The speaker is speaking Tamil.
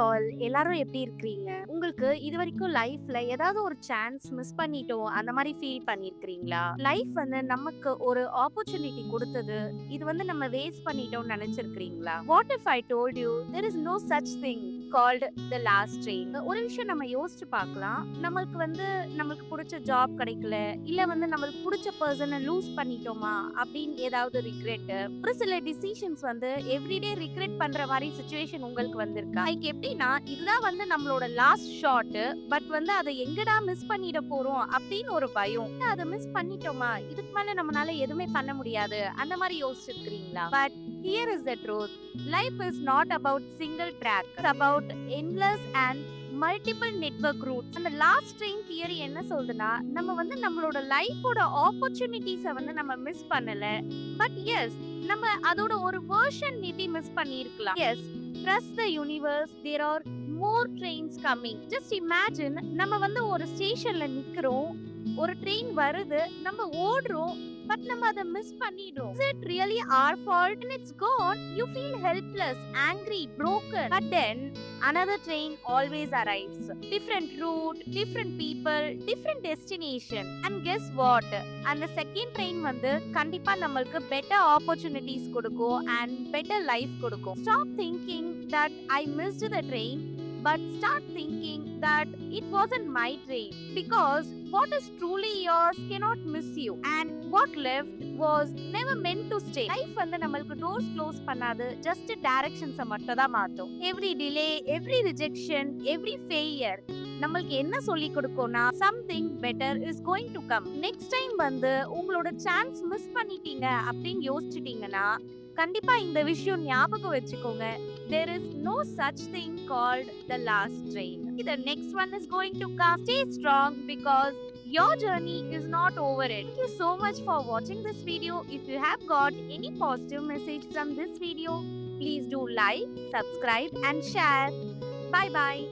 ஆல் எல்லாரும் எப்படி இருக்கிறீங்க? உங்களுக்கு இதுவரைக்கும் லைஃப்ல ஏதாவது ஒரு சான்ஸ் மிஸ் பண்ணிட்டோம் அந்த மாரி ஃபீல் பண்ணியிருக்கிறீங்களா? லைஃப் வந்து நமக்கு ஒரு ஆப்பர்ச்சுனிட்டி குடுத்தது. இது வந்து நம்ம வேஸ்ட் பண்ணிட்டோம்னு நெனச்சிருக்கிறீங்களா? What if I told you there is no such thing called the last train. ஒரு விஷயம் நம்ம யோசிச்சு பார்க்கலாம். நமக்கு புடிச்ச ஜாப் கிடைக்கல, இல்ல வந்து நம்மளுக்கு புடிச்ச பெர்சன லூஸ் பண்ணிட்டோமா அப்படின்னு ஏதாவது ரிக்ரெட். ஒரு சில டிசிஷன்ஸ் வந்து எவ்ரிடே ரிக்ரெட் பண்ற மாதிரி சிச்சுவேஷன் உங்களுக்கு வந்திருக்கா? லைக் எப்படின்னா இதுதான் வந்து நம்மளோட லாஸ்ட் ஷாட், பட் வந்து அதை எங்கடா மிஸ் பண்ணிட போறோம் அப்படின்னு ஒரு பயம். அதை மிஸ் பண்ணிட்டோமா, இதுக்கு மேல நம்மளால எதுவுமே பண்ண முடியாது அந்த மாதிரி யோசிச்சிருக்கிறீங்களா? But here is the truth. Life is not about single track. It's about endless and multiple network roots. அந்த லாஸ்ட் ட்ரெயின் தியரி என்ன சொல்லுதுன்னா, நம்ம வந்து நம்மளோட லைஃபோட ஆப்பர்ச்சுனிட்டிஸை வந்து நம்ம மிஸ் பண்ணல. பட் எஸ், நம்ம அதோட ஒரு வெர்ஷன் மேபி மிஸ் பண்ணியிருக்கலாம். Yes, trust the universe, there are more trains coming. Just imagine, நம்ம வந்து ஒரு ஸ்டேஷன்ல நிக்கிறோம், ஒரு ட்ரெயின் வருது, நம்ம ஓடுறோம், பட் நம்ம அதை மிஸ் பண்ணிடுறோம். Is it really our fault? When it's gone, you feel helpless, angry, broken. But then another train always arrives. Different route, different people, different destination. And guess what? அந்த செகண்ட் ட்ரெயின் வந்து கண்டிப்பா நம்மளுக்கு பெட்டர் ஆப்பர்ச்சுனிட்டிஸ் கொடுக்கும் and better life கொடுக்கும். Stop thinking that I missed the train, but start thinking that it wasn't my train, because what is truly yours cannot miss you, and what left was never meant to stay. Life வந்து நம்மளுக்கு doors close பண்ணாது, just directions மட்டும் தான் மாத்தும். Every delay, every rejection, every failure நம்மளுக்கு என்ன சொல்லி கொடுக்கும்னா, something better is going to come. next time வந்து உங்களோட சான்ஸ் மிஸ் பண்ணிட்டீங்க அப்படின்னு யோசிச்சிட்டீங்கன்னா, கண்டிப்பா இந்த விஷயம் ஞாபகம் வச்சுக்கோங்க. There is no such thing called the last train. The next one is going to come. Stay strong because your journey is not over it. Thank you so much for watching this video. If you have got any positive message from this video, please do like, subscribe and share. Bye bye.